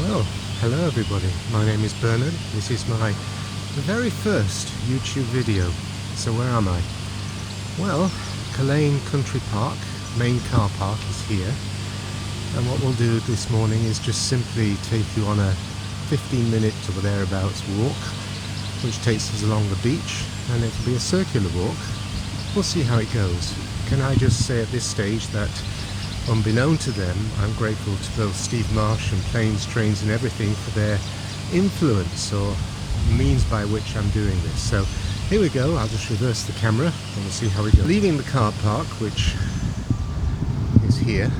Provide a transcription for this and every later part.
Well, hello everybody, my name is Bernard. This is my very first YouTube video. So where am I? Well, Culzean Country Park, main car park is here. And what we'll do this morning is just simply take you on a 15-minute or thereabouts walk, which takes us along the beach, and it'll be a circular walk. We'll see how it goes. Can I just say at this stage that unbeknown to them, I'm grateful to both Steve Marsh and Planes, Trains and Everything for their influence or means by which I'm doing this. So here we go, I'll just reverse the camera and we'll see how we go. Leaving the car park, which is here,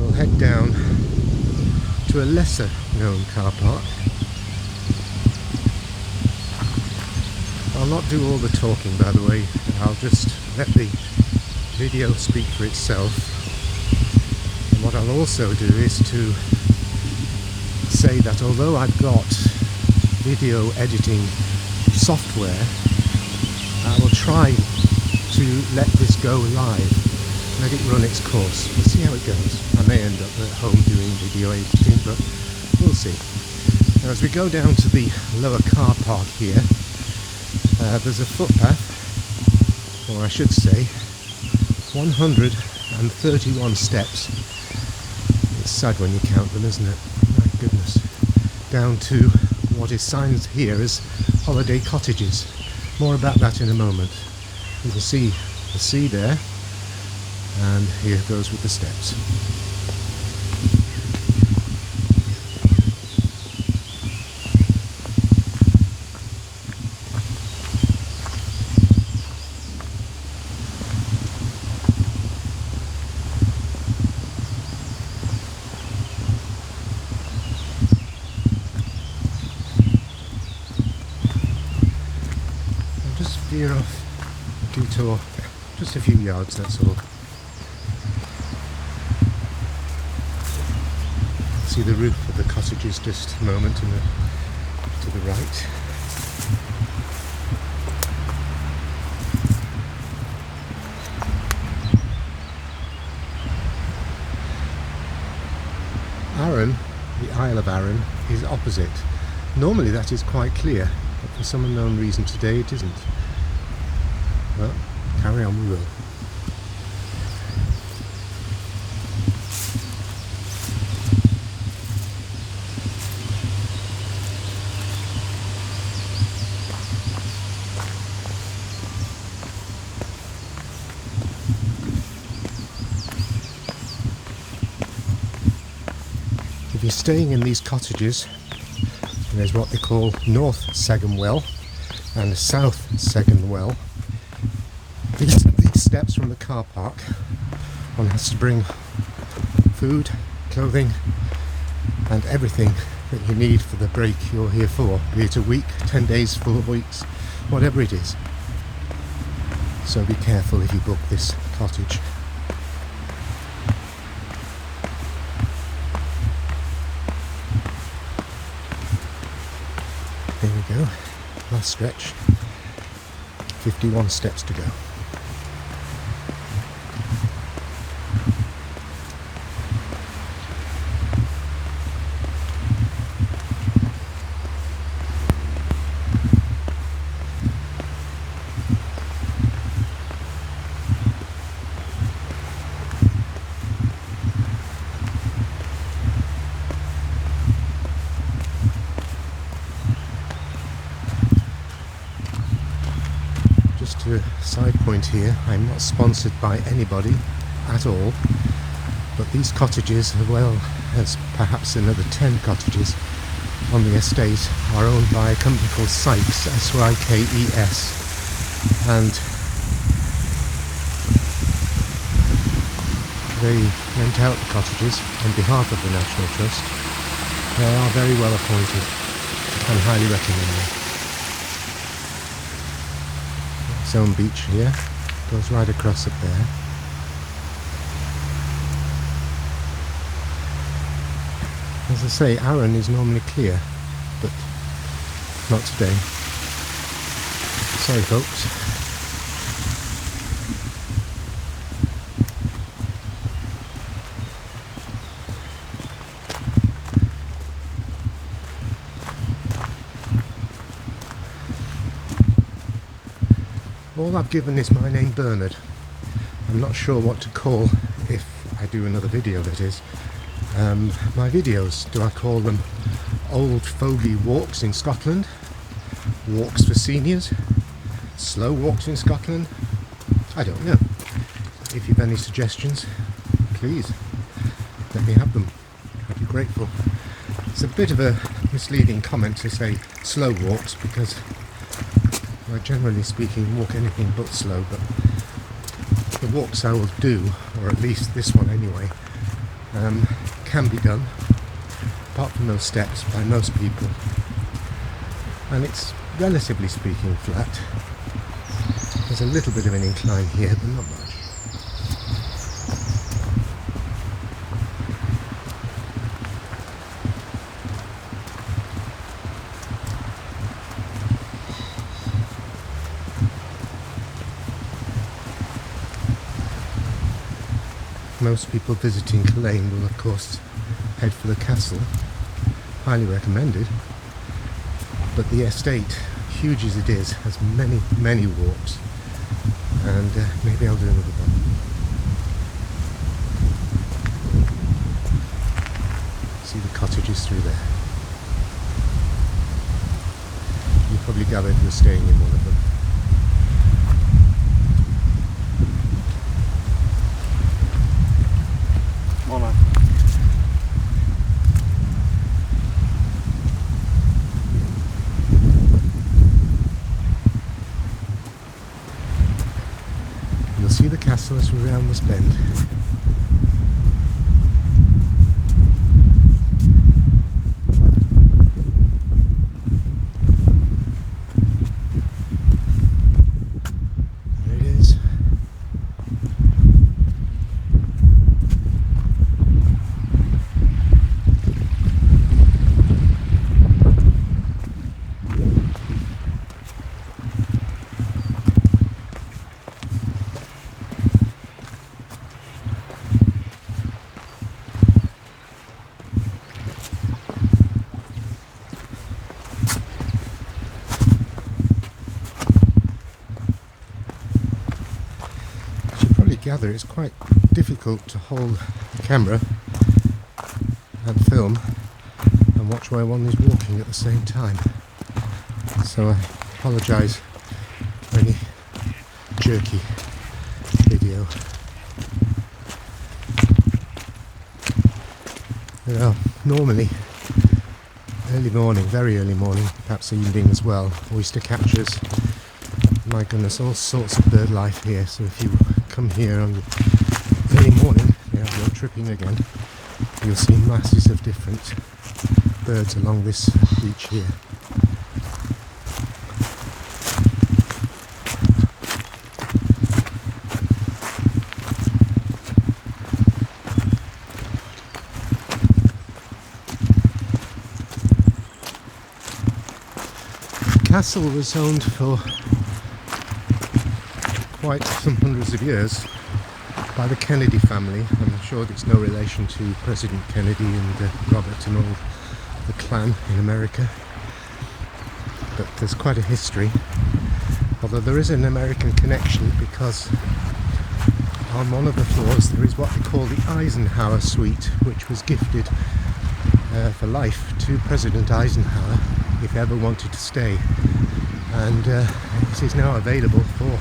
we'll head down to a lesser known car park. I'll not do all the talking, by the way. I'll just let the video speak for itself. And what I'll also do is to say that although I've got video editing software, I will try to let this go live, let it run its course. We'll see how it goes. I may end up at home doing video editing, but we'll see. Now, as we go down to the lower car park here, there's a footpath, or I should say 131 steps. It's sad when you count them, isn't it? My goodness. Down to what is signed here as holiday cottages. More about that in a moment. You can see the sea there, and here goes with the steps. Veer off, detour, just a few yards, that's all. See the roof of the cottages just a moment to the right. Arran, the Isle of Arran, is opposite. Normally that is quite clear, but for some unknown reason today it isn't. Well, carry on we will. If you're staying in these cottages, there's what they call North Segan Well and South Segan Well. These steps from the car park, one has to bring food, clothing and everything that you need for the break you're here for, be it a week, 10 days, 4 weeks, whatever it is. So be careful if you book this cottage. There we go, last stretch, 51 steps to go. Just a side point here, I'm not sponsored by anybody at all, but these cottages, as well as perhaps another 10 cottages on the estate, are owned by a company called Sykes, S-Y-K-E-S, and they rent out the cottages on behalf of the National Trust. They are very well appointed and highly recommend them. Own beach here, goes right across up there. As I say, Arran is normally clear, but not today. Sorry folks. All I've given is my name, Bernard. I'm not sure what to call, if I do another video that is, my videos. Do I call them Old Fogey Walks in Scotland? Walks for Seniors? Slow Walks in Scotland? I don't know. If you've any suggestions, please let me have them. I'd be grateful. It's a bit of a misleading comment to say slow walks, because I generally speaking walk anything but slow, but the walks I will do, or at least this one anyway, can be done, apart from those steps, by most people, and it's relatively speaking flat. There's a little bit of an incline here, but not much. Most people visiting Culzean will of course head for the castle, highly recommended, but the estate, huge as it is, has many walks, and maybe I'll do another one. See the cottages through there. You probably gathered we're staying in one of them. You'll see the castle as we're around this bend. There it is. Gather it's quite difficult to hold the camera and film and watch where one is walking at the same time, so I apologise for any jerky video. Normally early morning, very early morning, perhaps evening as well, oyster catchers, my goodness, all sorts of bird life here. So if you come here on early morning, you're tripping again, you'll see masses of different birds along this beach here. The castle was owned for quite some hundreds of years by the Kennedy family. I'm sure it's no relation to President Kennedy and Robert and all the clan in America, but there's quite a history, although there is an American connection, because on one of the floors there is what they call the Eisenhower suite, which was gifted for life to President Eisenhower if he ever wanted to stay, and it is now available for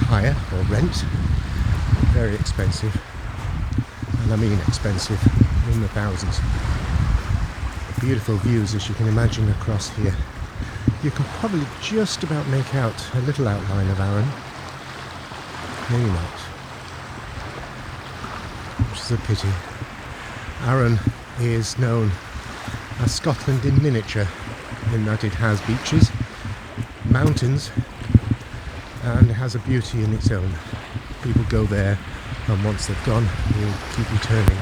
hire or rent. Very expensive, and I mean expensive, in the thousands. Beautiful views, as you can imagine, across here. You can probably just about make out a little outline of Arran, maybe not, which is a pity. Arran is known as Scotland in miniature, in that it has beaches, mountains, and it has a beauty in its own. People go there, and once they've gone, they'll keep returning.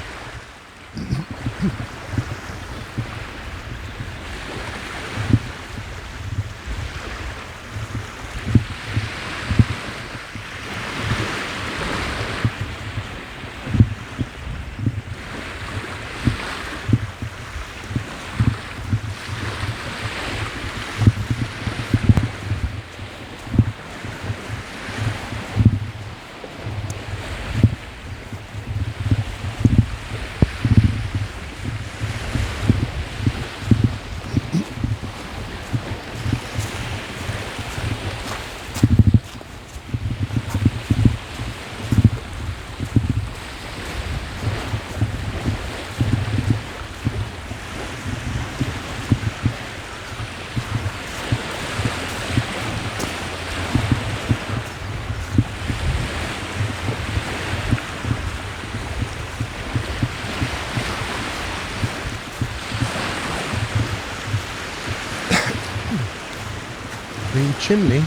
The chimney,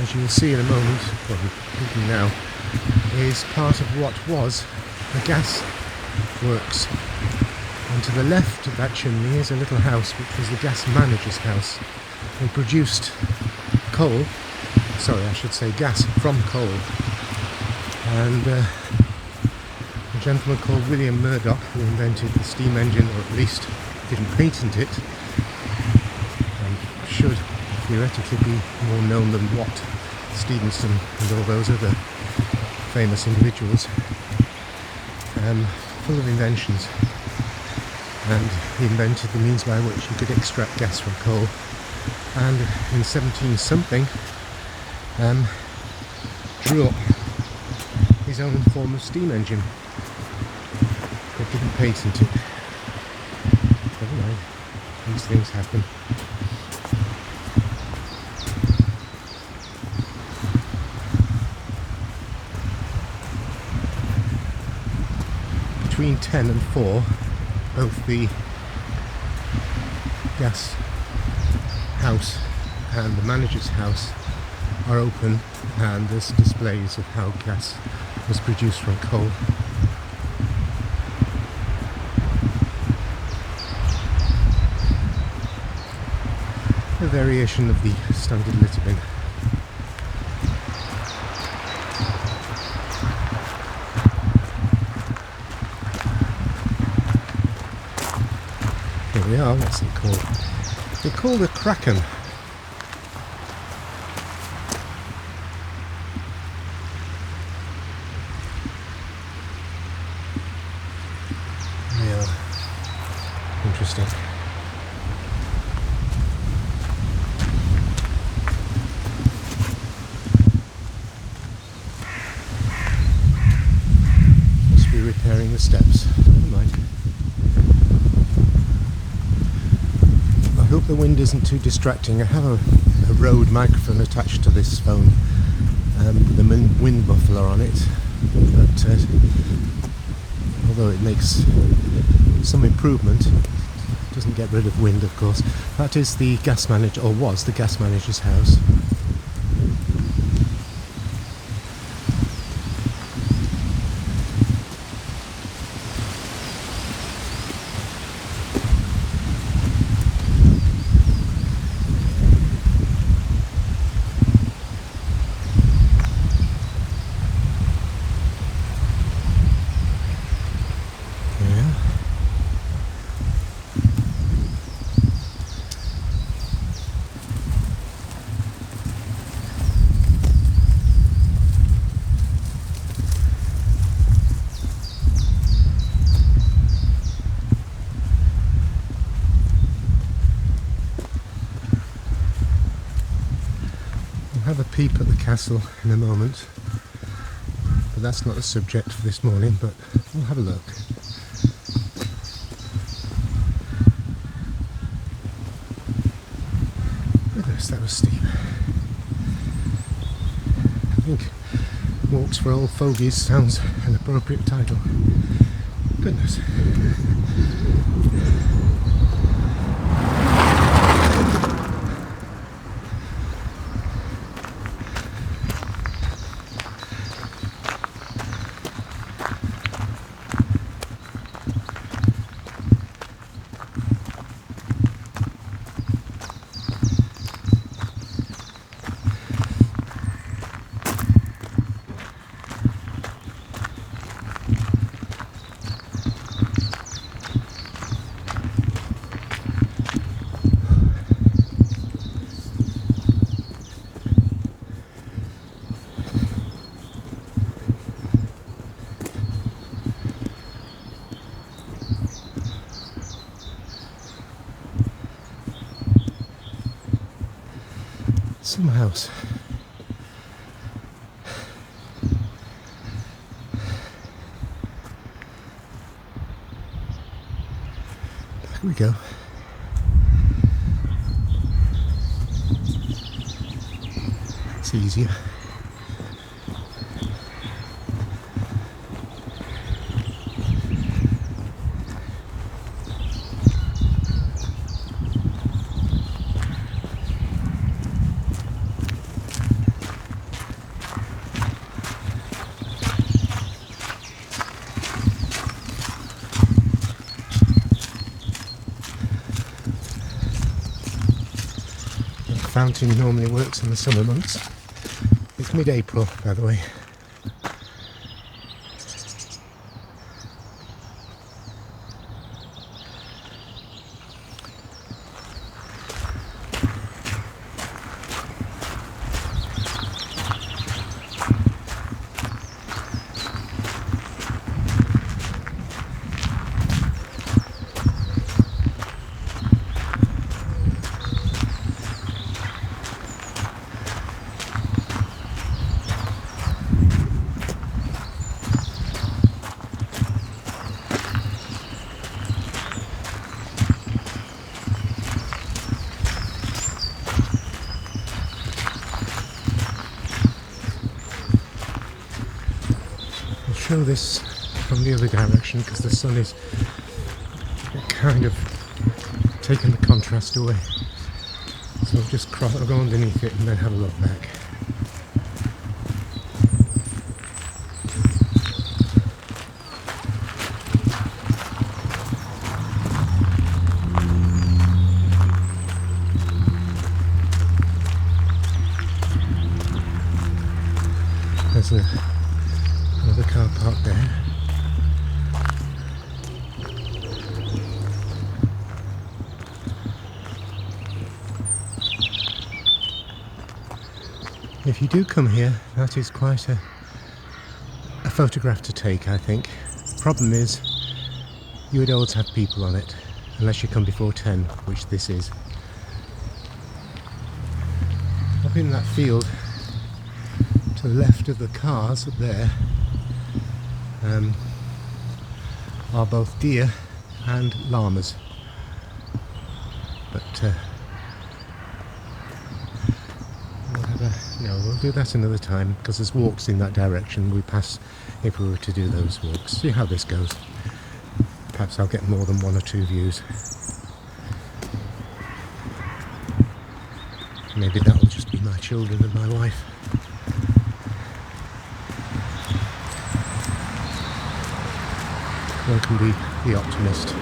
as you will see in a moment, well, I'm thinking now, is part of what was the gas works. And to the left of that chimney is a little house which was the gas manager's house. They produced coal, sorry I should say gas from coal. And a gentleman called William Murdoch, who invented the steam engine, or at least didn't patent it, and should theoretically be more known than Watt, Stevenson and all those other famous individuals, full of inventions. And he invented the means by which you could extract gas from coal, and in 17 something drew up his own form of steam engine, but didn't patent it. Never mind, these things happen. Between 10 and 4, both the gas house and the manager's house are open, and there's displays of how gas was produced from coal. A variation of the standard litter bin. Here we are, what's it called? They're called a kraken. Yeah, interesting. Must be repairing the steps. Never mind. I hope the wind isn't too distracting. I have a Rode microphone attached to this phone with a wind muffler on it, but although it makes some improvement, it doesn't get rid of wind, of course. That is the gas manager, or was the gas manager's house. Have a peep at the castle in a moment, but that's not the subject for this morning, but we'll have a look. Goodness, that was steep. I think Walks for Old Fogies sounds an appropriate title. Goodness. Some house. Back we go. It's easier. fountain normally works in the summer months. It's mid-April, by the way. Show this from the other direction because the sun is kind of taking the contrast away. So I'll just I'll go underneath it and then have a look back. There's another car park there. If you do come here, that is quite a photograph to take, I think. The problem is, you would always have people on it, unless you come before 10, which this is. Up in that field, to the left of the cars up there, are both deer and llamas. But no, we'll do that another time because there's walks in that direction we pass if we were to do those walks. See how this goes. Perhaps I'll get more than 1 or 2 views. Maybe that will just be my children and my wife. One can be the optimist.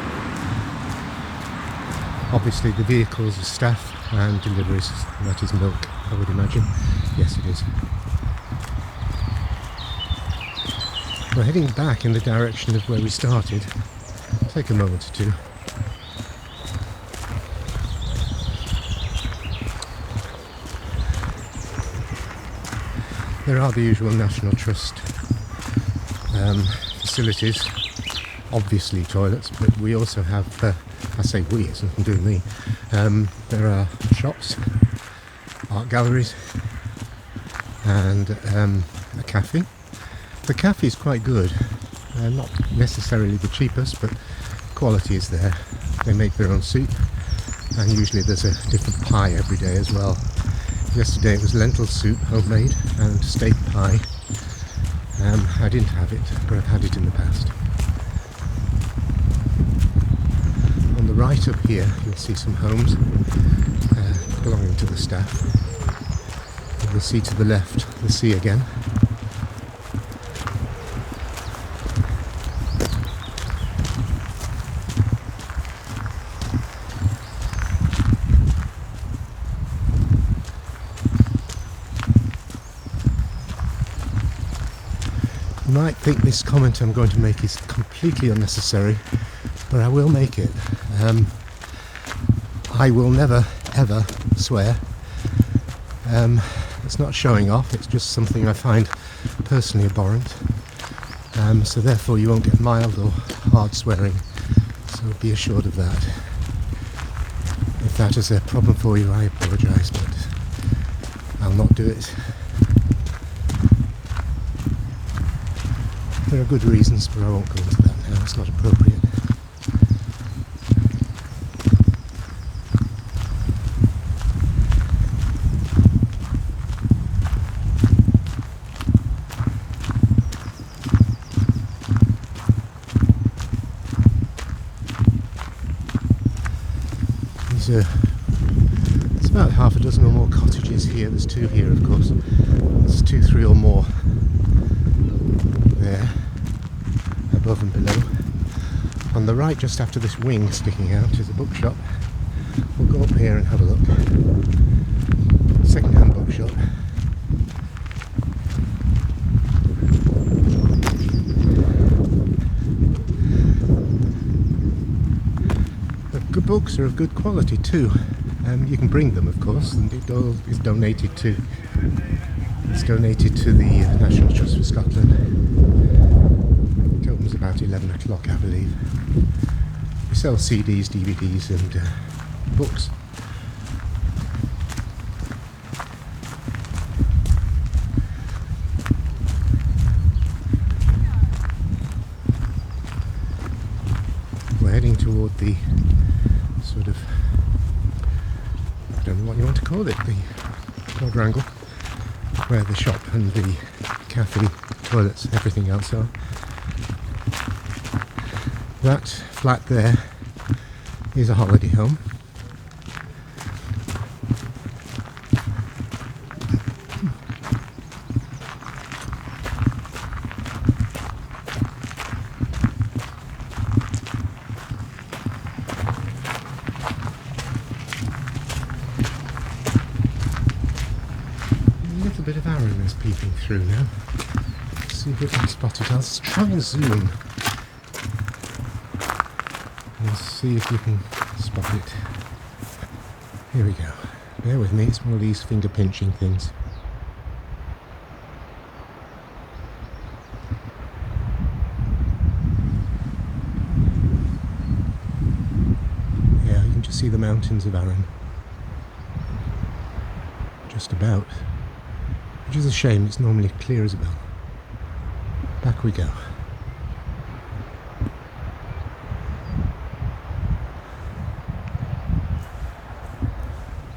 Obviously the vehicles are staff and deliveries, that is milk, I would imagine. Yes, it is. We're heading back in the direction of where we started. Take a moment or two. There are the usual National Trust facilities, obviously toilets, but we also have, I say we, it's nothing to do with me, there are shops, art galleries and a cafe. The cafe is quite good, not necessarily the cheapest, but quality is there. They make their own soup and usually there's a different pie every day as well. Yesterday it was lentil soup, homemade, and steak pie. I didn't have it, but I've had it in the past. On the right up here you'll see some homes belonging to the staff. You'll see to the left the sea again. You might think this comment I'm going to make is completely unnecessary, but I will make it. I will never ever swear. It's not showing off, it's just something I find personally abhorrent. So therefore you won't get mild or hard swearing, so be assured of that. If that is a problem for you, I apologise, but I'll not do it. There are good reasons, but I won't go into that now, it's not appropriate. There's about half a dozen or more cottages here. There's 2 here, of course. There's 2, 3 or more there, above and below. On the right, just after this wing sticking out, is a bookshop. We'll go up here and have a look. second-hand bookshop. The good books are of good quality too. You can bring them, of course, and it all is donated to. It's donated to the National Trust for Scotland. It opens about 11 o'clock, I believe. We sell CDs, DVDs, and books. We're heading toward the sort of, I don't know what you want to call it, the quadrangle, where the shop and the cafe, toilets, everything else are. That flat there is a holiday home. A little bit of Arran is peeping through now. Let's see if we can spot it. I'll try and zoom. Let's see if you can spot it. Here we go. Bear with me, it's one of these finger pinching things. Yeah, you can just see the mountains of Arran. Just about. Which is a shame, it's normally clear as a bell. Back we go.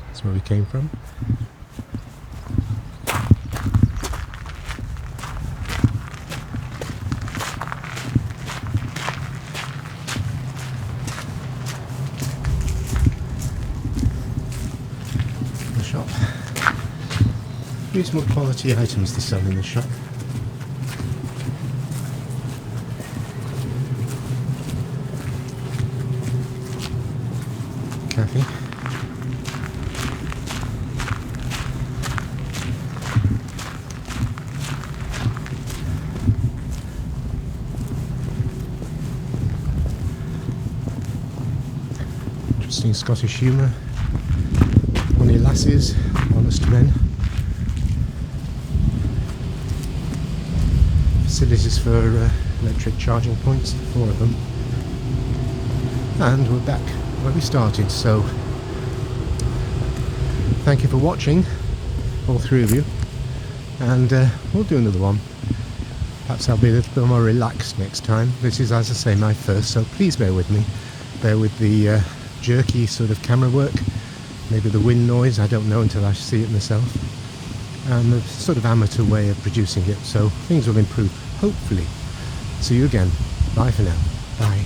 That's where we came from. The shop. Reasonable quality items to sell in the shop. Cafe. Interesting Scottish humour. Bonny lasses, honest men. Facilities for electric charging points, 4 of them. And we're back where we started, so thank you for watching, all 3 of you, and we'll do another one. Perhaps I'll be a little bit more relaxed next time. This is, as I say, my first, so please bear with me. Bear with the jerky sort of camera work, maybe the wind noise, I don't know until I see it myself, and the sort of amateur way of producing it, so things will improve, hopefully. See you again. Bye for now. Bye.